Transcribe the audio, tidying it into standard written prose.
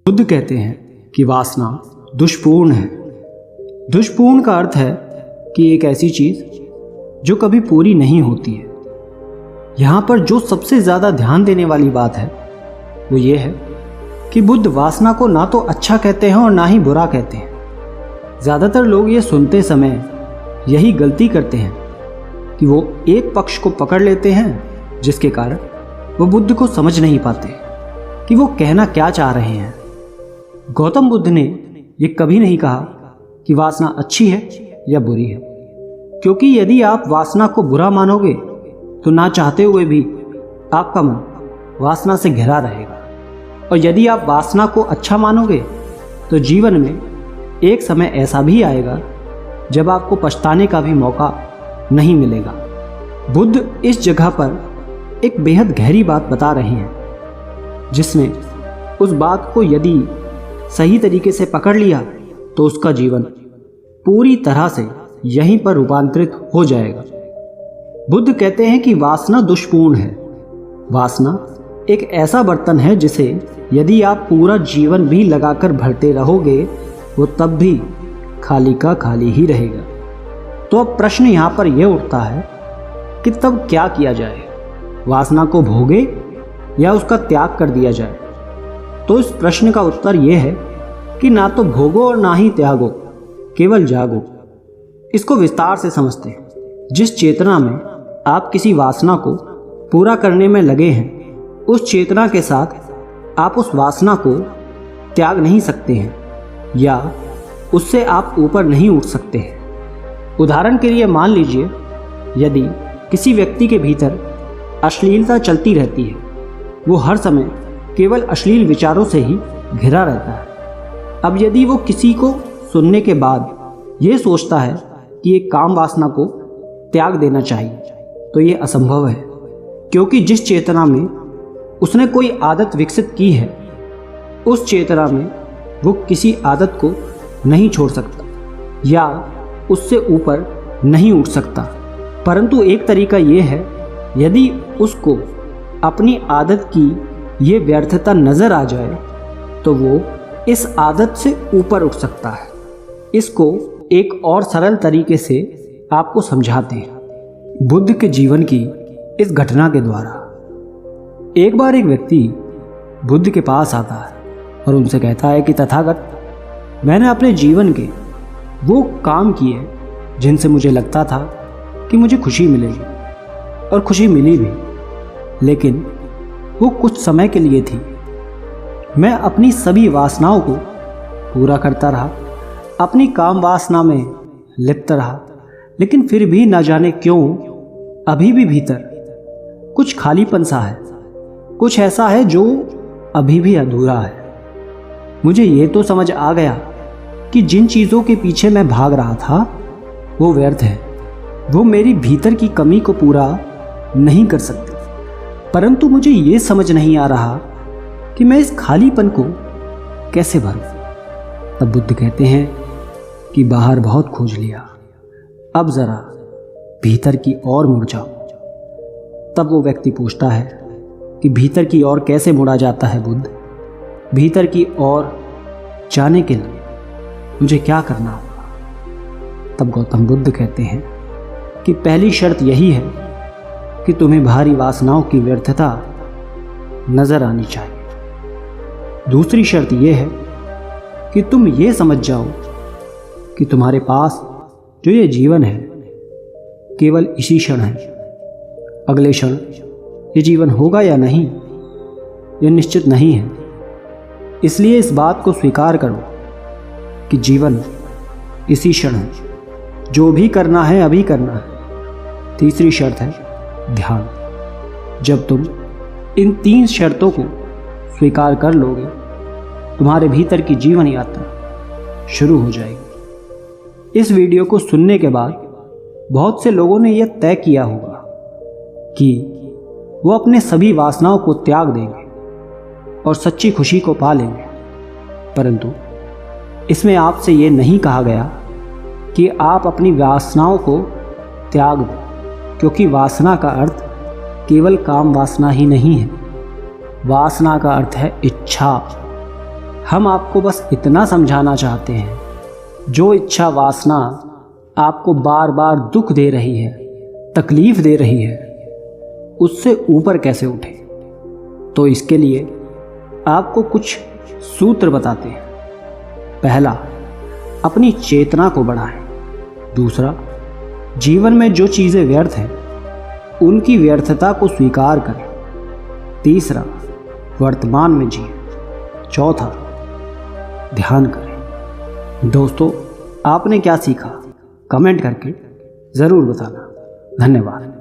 बुद्ध कहते हैं कि वासना दुष्पूर्ण है। दुष्पूर्ण का अर्थ है कि एक ऐसी चीज जो कभी पूरी नहीं होती है। यहाँ पर जो सबसे ज़्यादा ध्यान देने वाली बात है वो ये है कि बुद्ध वासना को ना तो अच्छा कहते हैं और ना ही बुरा कहते हैं। ज़्यादातर लोग ये सुनते समय यही गलती करते हैं कि वो एक पक्ष को पकड़ लेते हैं, जिसके कारण वो बुद्ध को समझ नहीं पाते कि वो कहना क्या चाह रहे हैं। गौतम बुद्ध ने ये कभी नहीं कहा कि वासना अच्छी है या बुरी है, क्योंकि यदि आप वासना को बुरा मानोगे तो ना चाहते हुए भी आपका मन वासना से घिरा रहेगा, और यदि आप वासना को अच्छा मानोगे तो जीवन में एक समय ऐसा भी आएगा जब आपको पछताने का भी मौका नहीं मिलेगा। बुद्ध इस जगह पर एक बेहद गहरी बात बता रहे हैं, जिसने उस बात को यदि सही तरीके से पकड़ लिया तो उसका जीवन पूरी तरह से यहीं पर रूपांतरित हो जाएगा। बुद्ध कहते हैं कि वासना दुष्पूर्ण है। वासना एक ऐसा बर्तन है जिसे यदि आप पूरा जीवन भी लगाकर भरते रहोगे वो तब भी खाली का खाली ही रहेगा। तो अब प्रश्न यहाँ पर यह उठता है कि तब क्या किया जाए, वासना को भोगे या उसका त्याग कर दिया जाए। तो इस प्रश्न का उत्तर यह है कि ना तो भोगो और ना ही त्यागो, केवल जागो। इसको विस्तार से समझते हैं। जिस चेतना में आप किसी वासना को पूरा करने में लगे हैं, उस चेतना के साथ आप उस वासना को त्याग नहीं सकते हैं या उससे आप ऊपर नहीं उठ सकते हैं। उदाहरण के लिए मान लीजिए, यदि किसी व्यक्ति के भीतर अश्लीलता चलती रहती है, वो हर समय केवल अश्लील विचारों से ही घिरा रहता है। अब यदि वो किसी को सुनने के बाद ये सोचता है कि ये काम वासना को त्याग देना चाहिए, तो ये असंभव है, क्योंकि जिस चेतना में उसने कोई आदत विकसित की है, उस चेतना में वो किसी आदत को नहीं छोड़ सकता या उससे ऊपर नहीं उठ सकता। परंतु एक तरीका ये है, यदि उसको अपनी आदत की ये व्यर्थता नज़र आ जाए तो वो इस आदत से ऊपर उठ सकता है। इसको एक और सरल तरीके से आपको समझाते हैं, बुद्ध के जीवन की इस घटना के द्वारा। एक बार एक व्यक्ति बुद्ध के पास आता है और उनसे कहता है कि तथागत, मैंने अपने जीवन के वो काम किए जिनसे मुझे लगता था कि मुझे खुशी मिलेगी, और खुशी मिली भी, लेकिन वो कुछ समय के लिए थी। मैं अपनी सभी वासनाओं को पूरा करता रहा, अपनी काम वासना में लिप्त रहा, लेकिन फिर भी न जाने क्यों अभी भी भीतर कुछ खालीपन सा है, कुछ ऐसा है जो अभी भी अधूरा है। मुझे ये तो समझ आ गया कि जिन चीज़ों के पीछे मैं भाग रहा था वो व्यर्थ है, वो मेरी भीतर की कमी को पूरा नहीं कर सकती, परंतु मुझे ये समझ नहीं आ रहा कि मैं इस खालीपन को कैसे भरूं। तब बुद्ध कहते हैं कि बाहर बहुत खोज लिया, अब जरा भीतर की ओर मुड़ जाओ। तब वो व्यक्ति पूछता है कि भीतर की ओर कैसे मुड़ा जाता है बुद्ध? भीतर की ओर जाने के लिए मुझे क्या करना होगा? तब गौतम बुद्ध कहते हैं कि पहली शर्त यही है कि तुम्हें भारी वासनाओं की व्यर्थता नजर आनी चाहिए। दूसरी शर्त यह है कि तुम ये समझ जाओ कि तुम्हारे पास जो ये जीवन है केवल इसी क्षण है। अगले क्षण ये जीवन होगा या नहीं, यह निश्चित नहीं है। इसलिए इस बात को स्वीकार करो कि जीवन इसी क्षण है, जो भी करना है अभी करना है। तीसरी शर्त है ध्यान। जब तुम इन 3 शर्तों को स्वीकार कर लोगे, तुम्हारे भीतर की जीवन यात्रा शुरू हो जाएगी। इस वीडियो को सुनने के बाद बहुत से लोगों ने यह तय किया होगा कि वो अपने सभी वासनाओं को त्याग देंगे और सच्ची खुशी को पा लेंगे, परंतु इसमें आपसे ये नहीं कहा गया कि आप अपनी वासनाओं को त्याग दो, क्योंकि वासना का अर्थ केवल काम वासना ही नहीं है। वासना का अर्थ है इच्छा। हम आपको बस इतना समझाना चाहते हैं, जो इच्छा वासना आपको बार बार दुख दे रही है, तकलीफ दे रही है, उससे ऊपर कैसे उठे। तो इसके लिए आपको कुछ सूत्र बताते हैं। पहला, अपनी चेतना को बढ़ाएं। दूसरा, जीवन में जो चीज़ें व्यर्थ हैं उनकी व्यर्थता को स्वीकार करें। तीसरा, वर्तमान में जिए। चौथा, ध्यान करें। दोस्तों, आपने क्या सीखा कमेंट करके ज़रूर बताना। धन्यवाद।